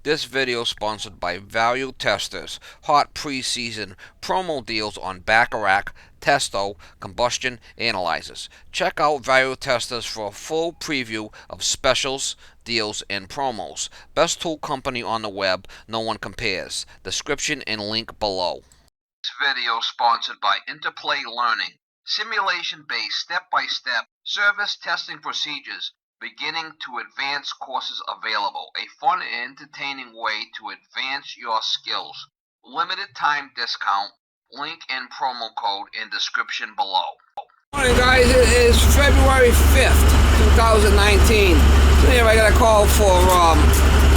This video is sponsored by Value Testers. Hot preseason promo deals on Bacharach, Testo, combustion analyzers. Check out Value Testers for a full preview of specials, deals, and promos. Best tool company on the web, no one compares. Description and link below. This video is sponsored by Interplay Learning. Simulation-based step-by-step service testing procedures, beginning to advanced courses available. A fun and entertaining way to advance your skills. Limited time discount. Link and promo code in description below. Morning guys, it is February 5th, 2019. Today I got a call for,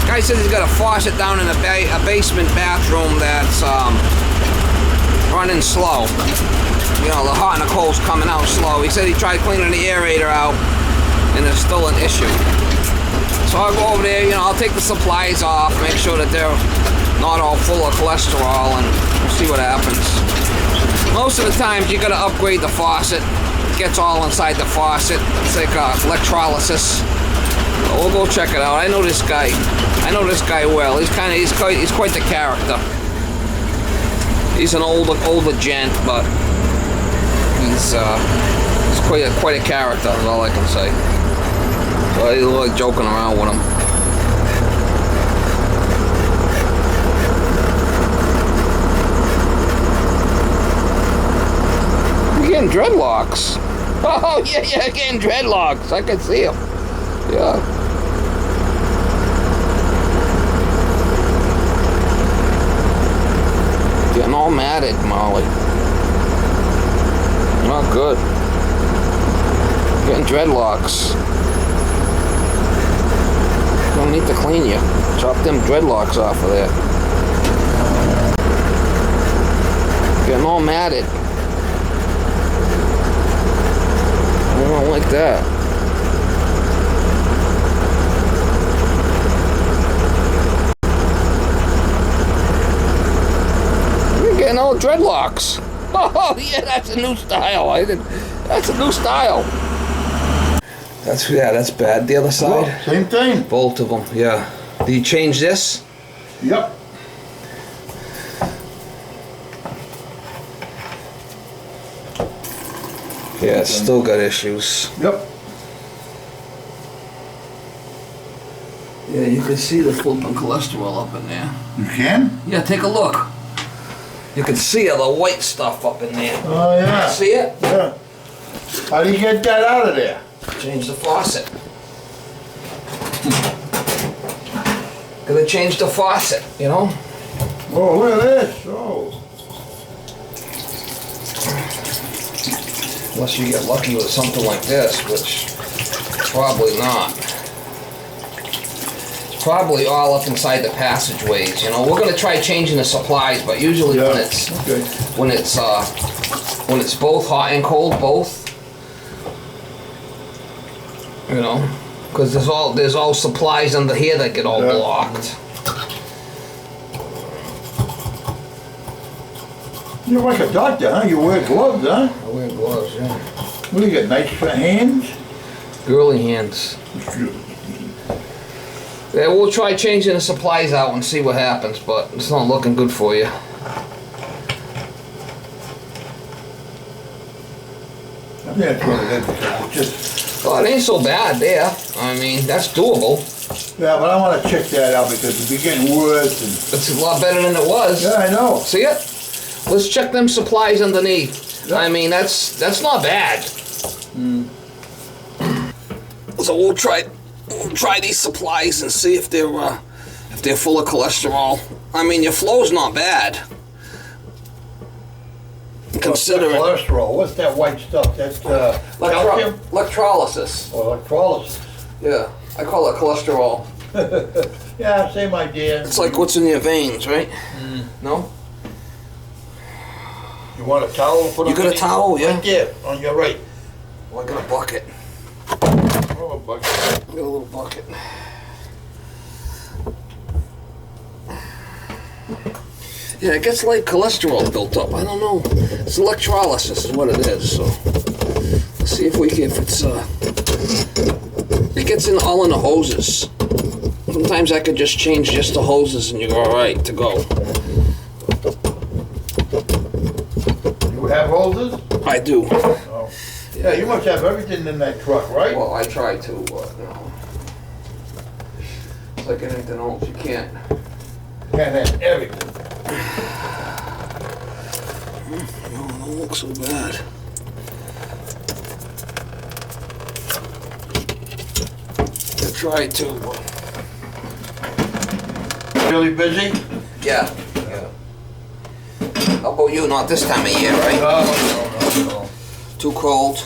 guy says he's got a faucet down in a basement bathroom that's running slow. You know, the hot and the cold's coming out slow. He said he tried cleaning the aerator out and there's still an issue. So I'll go over there, you know, I'll take the supplies off, make sure that they're not all full of cholesterol, and we'll see what happens. Most of the times you gotta upgrade the faucet. It gets all inside the faucet. It's like electrolysis. But we'll go check it out. I know this guy. I know this guy well. He's quite the character. He's an older gent, but he's quite a character, is all I can say. So I like joking around with him. You're getting dreadlocks. Oh yeah, getting dreadlocks. I can see him. Yeah. Getting all matted, Molly. Not good. Getting dreadlocks. Don't need to clean you. Chop them dreadlocks off of there. Getting all matted. I don't like that. You're getting all dreadlocks. Oh yeah, that's a new style. That's a new style. That's bad. The other side? Well, same thing. Both of them, yeah. Do you change this? Yep. Yeah, it's still got issues. Yep. Yeah, you can see the flipping cholesterol up in there. You can? Yeah, take a look. You can see all the white stuff up in there. Oh yeah. See it? Yeah. How do you get that out of there? Change the faucet. Gotta change the faucet, you know? Oh, look at this. Oh. Unless you get lucky with something like this, which probably not. It's probably all up inside the passageways, you know? We're gonna try changing the supplies, but usually Yeah. when it's both hot and cold, both. You know, because there's all supplies under here that get all blocked. You're like a doctor, huh? You wear gloves, huh? I wear gloves, yeah. What do you got, nice hands? Girly hands. Yeah, we'll try changing the supplies out and see what happens, but it's not looking good for you. I think that's what it is, because it's just... Well, it ain't so bad there. I mean, that's doable. Yeah, but I want to check that out because it's getting worse. And... It's a lot better than it was. Yeah, I know. See it? Let's check them supplies underneath. Yep. I mean, that's not bad. So we'll try these supplies and see if they're full of cholesterol. I mean, your flow's not bad. Consider it. Cholesterol. What's that white stuff? That's calcium? Electrolysis. Or electrolysis. Yeah, I call it cholesterol. Yeah, same idea. It's like what's in your veins, right? No? You want a towel? You got a towel? Yeah. Right there, on your right. Well, I got a bucket. Oh, a bucket. I got a little bucket. Yeah, it gets like cholesterol built up. I don't know. It's electrolysis is what it is. So let's see if it's it gets in all in the hoses. Sometimes I could just change just the hoses and you're all right to go. You have hoses? I do. Oh. Yeah, you must have everything in that truck, right? Well, I try to, but you know. It's like anything else, you can't. Can't have everything. No, it don't look so bad. I try to, but... Really busy? Yeah. How about you? Not this time of year, right? No. Too cold.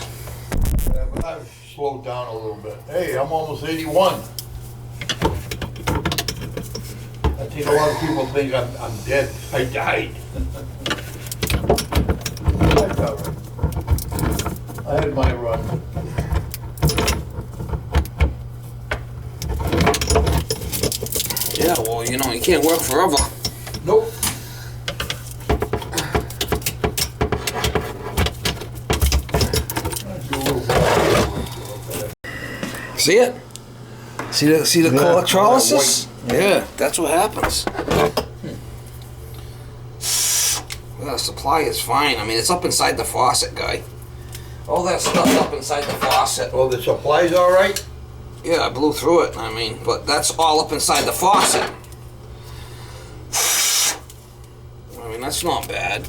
Yeah, but I've slowed down a little bit. Hey, I'm almost 81. I think a lot of people think I'm dead. I died. That's all right. I had my run. Yeah, well, you know, you can't work forever. Nope. See it? See the electrolysis? Yeah, that's what happens. The supply is fine. I mean, it's up inside the faucet, guy. All that stuff's up inside the faucet. Well, the supply's all right? Yeah, I blew through it. I mean, but that's all up inside the faucet. I mean, that's not bad.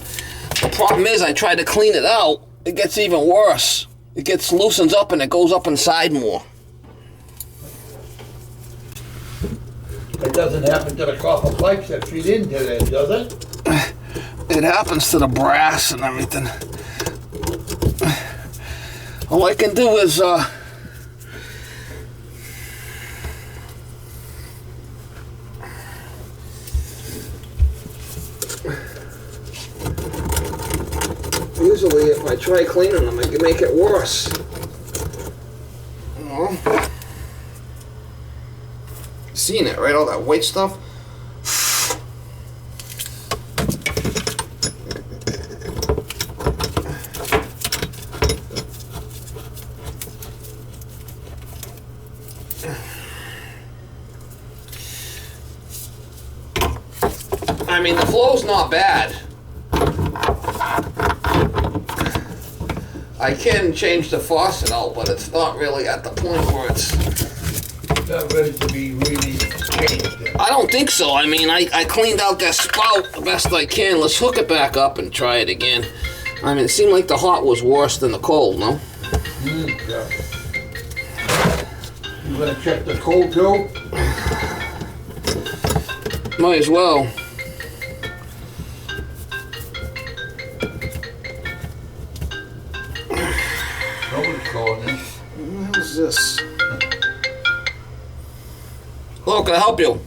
The problem is, I tried to clean it out. It gets even worse. It gets loosens up and it goes up inside more. It doesn't happen to the copper pipes that feed into it, does it? It happens to the brass and everything. All I can do is, usually if I try cleaning them, I can make it worse. You know? Seeing it, right? All that white stuff. I mean, the flow's not bad. I can change the faucet out, but it's not really at the point where it's... Not ready to be really changed yet. I don't think so. I mean, I cleaned out that spout the best I can. Let's hook it back up and try it again. I mean, it seemed like the hot was worse than the cold, no? Yeah. You gonna check the cold too? Might as well. Nobody's calling in. What the hell is this? Hello, can I help you?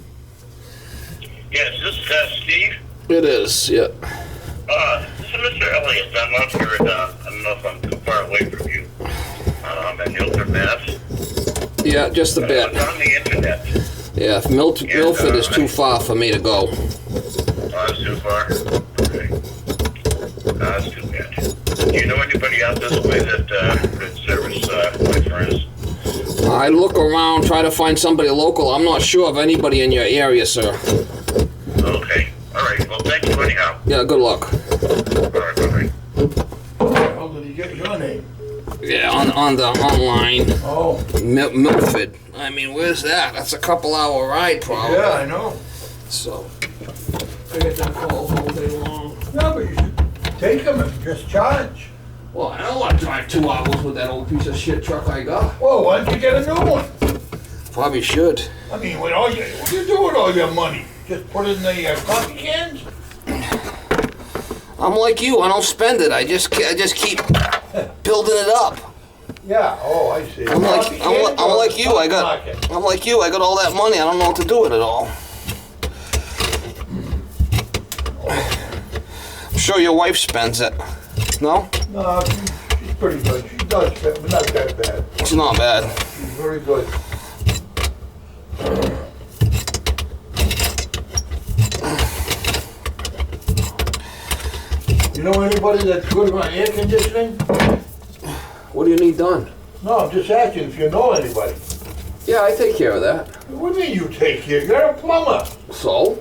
Yes, this is Steve. It is, yeah. This is Mr. Elliott. I'm out here at, I don't know if I'm too far away from you. In Milford, Mass. Yeah, just a bit. It's on the internet. Yeah, if Milford is too far for me to go. It's too far? Okay. That's too bad. Do you know anybody out this way that could service my furnace? I look around, try to find somebody local. I'm not sure of anybody in your area, sir. Okay. All right. Well, thank you anyhow. Yeah, good luck. All right. Bye-bye. How did he get your name? Yeah, on the online. Oh. Milford. I mean, where's that? That's a couple-hour ride, probably. Yeah, I know. So, I get them calls all day long. No, but you should take them and just charge. Well, I don't want to drive 2 hours with that old piece of shit truck I got. Well, why don't you get a new one? Probably should. I mean, what do you do with all your money? Just put it in the coffee cans? I'm like you. I don't spend it. I just keep building it up. Yeah. Oh, I see. I'm like you. I'm like you. I got all that money. I don't know what to do with it all. I'm sure your wife spends it. No? No, she's pretty good. She does fit, but not that bad. It's not bad. She's very good. You know anybody that's good on air conditioning? What do you need done? No, I'm just asking if you know anybody. Yeah, I take care of that. What do you mean you take care? You're a plumber. So?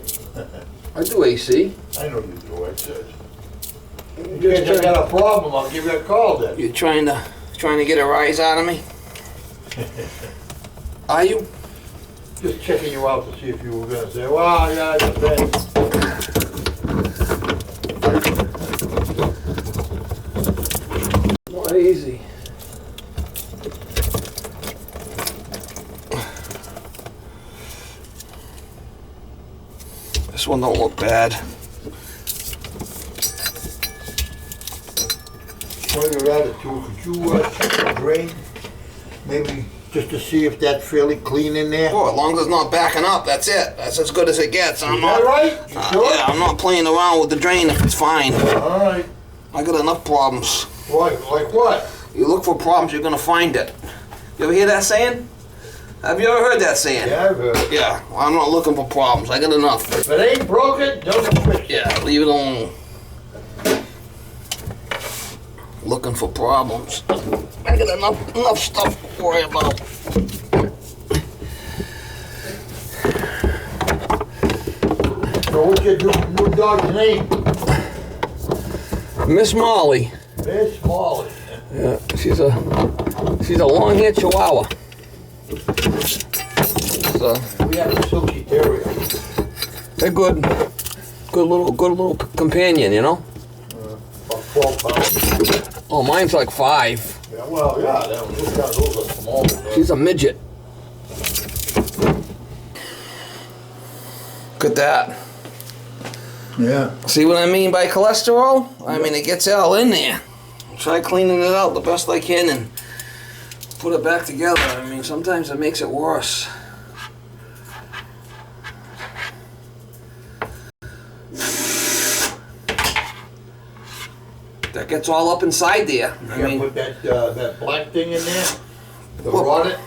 I do AC. I know you do, I said. In case I got a problem, I'll give you a call then. You're trying to get a rise out of me? Are you? Just checking you out to see if you were gonna say, well, yeah, it's bad. Not easy. This one don't look bad. While you're at it too, could you check the drain? Maybe just to see if that's fairly clean in there? Oh, as long as it's not backing up, that's it. That's as good as it gets. Is that right? You sure? Yeah, I'm not playing around with the drain if it's fine. All right. I got enough problems. Like what? You look for problems, you're gonna find it. You ever hear that saying? Have you ever heard that saying? Yeah, I've heard. Yeah, well, I'm not looking for problems. I got enough. If it ain't broken, don't fix it. Yeah, leave it alone. Looking for problems. I got enough stuff to worry about. So what's your new dog's name? Miss Molly. Miss Molly. Yeah, she's a long-haired Chihuahua. So We have a silky terrier. they're good little companion, you know. About 12 pounds. Oh, mine's like 5. Yeah, well, yeah, those are small. She's a midget. Look at that. Yeah. See what I mean by cholesterol? I mean, it gets all in there. Try cleaning it out the best I can and put it back together. I mean, sometimes it makes it worse. That gets all up inside there. I You mean, put that black thing in there? The What? rotted?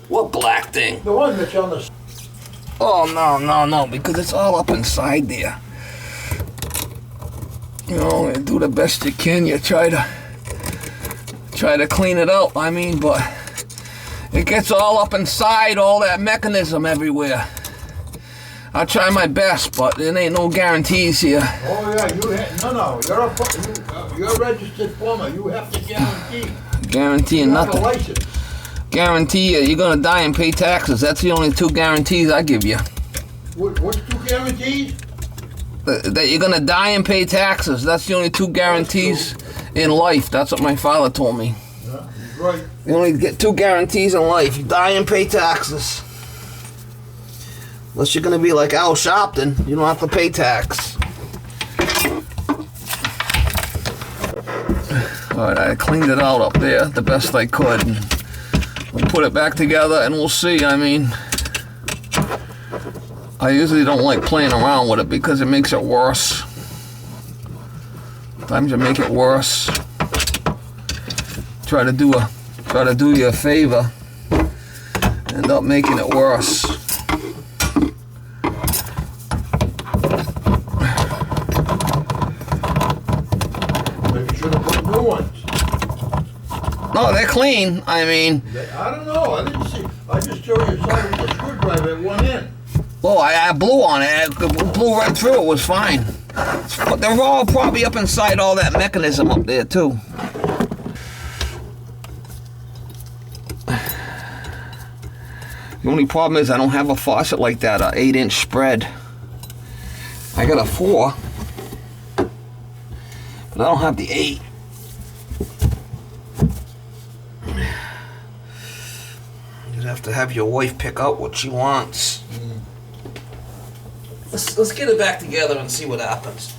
what black thing? The one that's on the... Oh, no, because it's all up inside there. You know, you do the best you can. You try to clean it out. I mean, but it gets all up inside, all that mechanism everywhere. I'll try my best, but there ain't no guarantees here. Oh, yeah, you're a registered plumber. You have to guarantee. Guaranteeing You have a nothing. license. Guarantee you're gonna die and pay taxes. That's the only 2 guarantees I give you. What's 2 guarantees? That you're gonna die and pay taxes. That's the only 2 guarantees in life. That's what my father told me. Yeah, he's right. You only get 2 guarantees in life. You die and pay taxes. Unless you're gonna be like Al Sharpton, you don't have to pay tax. Alright, I cleaned it out up there the best I could. And we'll put it back together and we'll see. I mean, I usually don't like playing around with it because it makes it worse. Sometimes you make it worse. Try to do you a favor. End up making it worse. Maybe you should have put new ones. No, they're clean. I mean, I don't know. I didn't see. I just saw you saw it with a screwdriver at one end. well, I blew on it. It blew right through. It was fine. But they're all probably up inside all that mechanism up there too. The only problem is I don't have a faucet like that, an 8-inch spread. I got a 4, but I don't have the 8. You'd have to have your wife pick out what she wants. Let's get it back together and see what happens.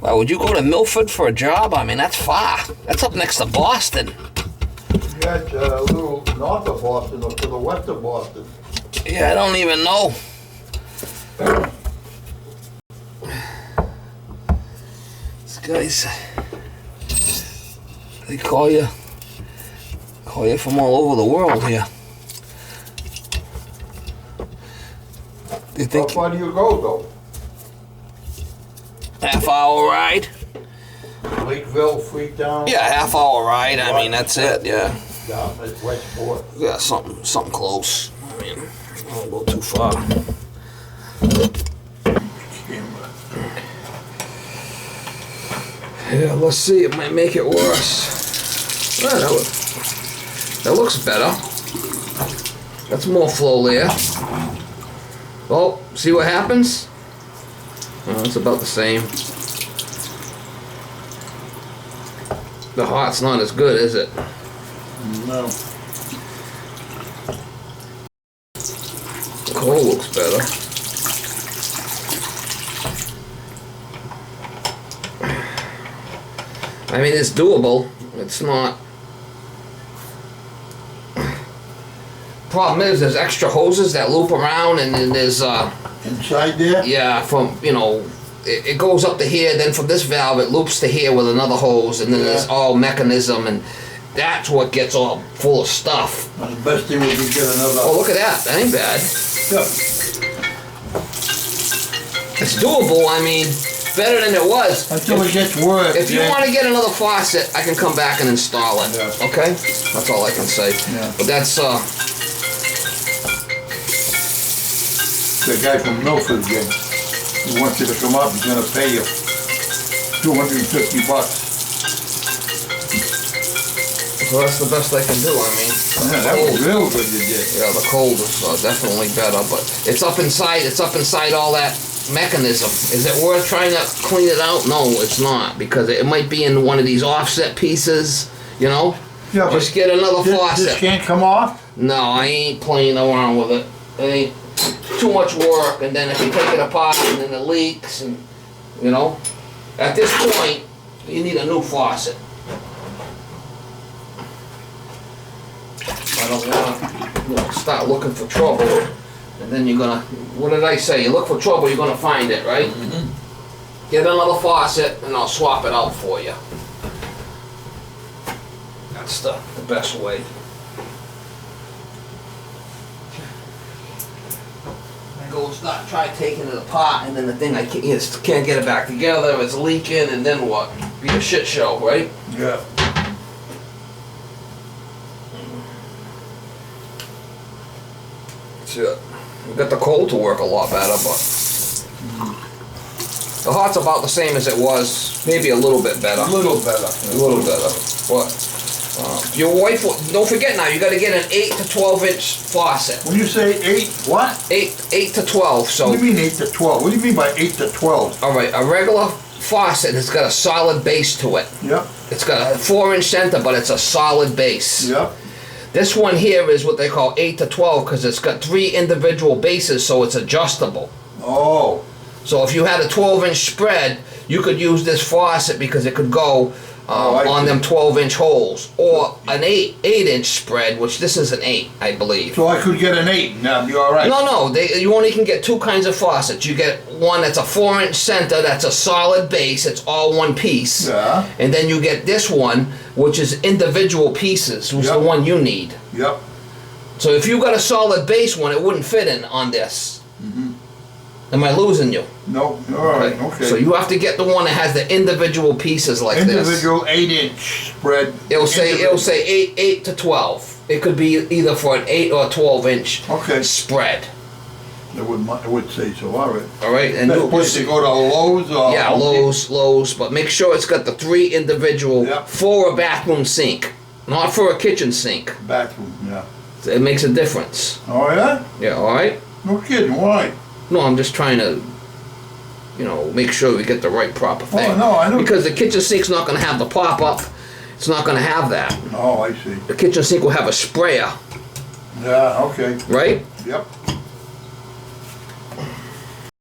Well, would you go to Milford for a job? I mean, that's far. That's up next to Boston. Yeah, it's a little north of Boston or to the west of Boston. Yeah, I don't even know. These guys, they call you from all over the world here. They How think far do you go, though? half-hour ride. Lakeville, Freetown. Yeah, half-hour ride. I mean, that's it. Yeah. Down at Westport. Yeah, something close. I mean, I don't go too far. Yeah, let's see. It might make it worse. Well, that looks better. That's more flow there. Well, see what happens? Oh, it's about the same. The hot's not as good, is it? No. The cold looks better. I mean, it's doable. It's not. Problem is, there's extra hoses that loop around, and then there's Inside there? yeah, from it goes up to here. Then from this valve, it loops to here with another hose, and then there's all mechanism, and that's what gets all full of stuff. And the best thing would be get another. Oh, look at that. That ain't bad. Yeah. It's doable. I mean, better than it was. Until it gets worse. If you want to get another faucet, I can come back and install it. Yeah. Okay? That's all I can say. Yeah. But that's The guy from Milford again. He wants you to come up, he's gonna pay you $250. so that's the best I can do. I mean, Yeah, that was real good you did. yeah, the cold is definitely better, but it's up inside. It's up inside all that mechanism. Is it worth trying to clean it out? No, it's not, because it might be in one of these offset pieces. You know, Yeah, but just get another this faucet. can't come off? No, I ain't playing around with it. It ain't too much work, and then if you take it apart and then it leaks, and at this point you need a new faucet. I don't want to start looking for trouble, and then you're gonna. What did I say? You look for trouble, you're gonna find it, right? Mm-hmm. Get another faucet, and I'll swap it out for you. That's the best way. Try taking it apart, and then the thing I can't get it back together. It's leaking, and then what? Be a shit show, right? Yeah. That's it. We got the cold to work a lot better, but the hot's about the same as it was. Maybe a little bit better. A little better. A little better. What? Your wife, don't forget now, you got to get an 8 to 12 inch faucet. When you say 8, what? 8 to 12. So. What do you mean 8 to 12? What do you mean by 8 to 12? All right, a regular faucet has got a solid base to it. Yep. It's got a 4-inch center, but it's a solid base. Yep. This one here is what they call 8 to 12 because it's got 3 individual bases, so it's adjustable. Oh. So if you had a 12-inch spread, you could use this faucet because it could go on them 12-inch holes, or an 8-inch spread, which this is an 8, I believe. So I could get an 8 and that'd be alright. No, you only can get 2 kinds of faucets. You get one that's a 4-inch center, that's a solid base, it's all one piece. Yeah. And then you get this one, which is individual pieces, which is the Yep. one you need. Yep. So if you got a solid base one, it wouldn't fit in on this. Am I losing you? No, alright, okay. So you have to get the one that has the individual pieces like this. Individual 8-inch spread. It'll say 8 to 12. It could be either for an 8 or 12-inch Okay. spread. It would say so, alright. All right, and Best place to go to Lowe's or... yeah, Lowe's, but make sure it's got the 3 individual Yep. for a bathroom sink, not for a kitchen sink. Bathroom, yeah. It makes a difference. Oh yeah? Yeah, all right. No kidding, why? No, I'm just trying to, make sure we get the right proper thing. Oh, no, I know. Because the kitchen sink's not going to have the pop-up. It's not going to have that. Oh, I see. The kitchen sink will have a sprayer, Yeah, okay. right? Yep.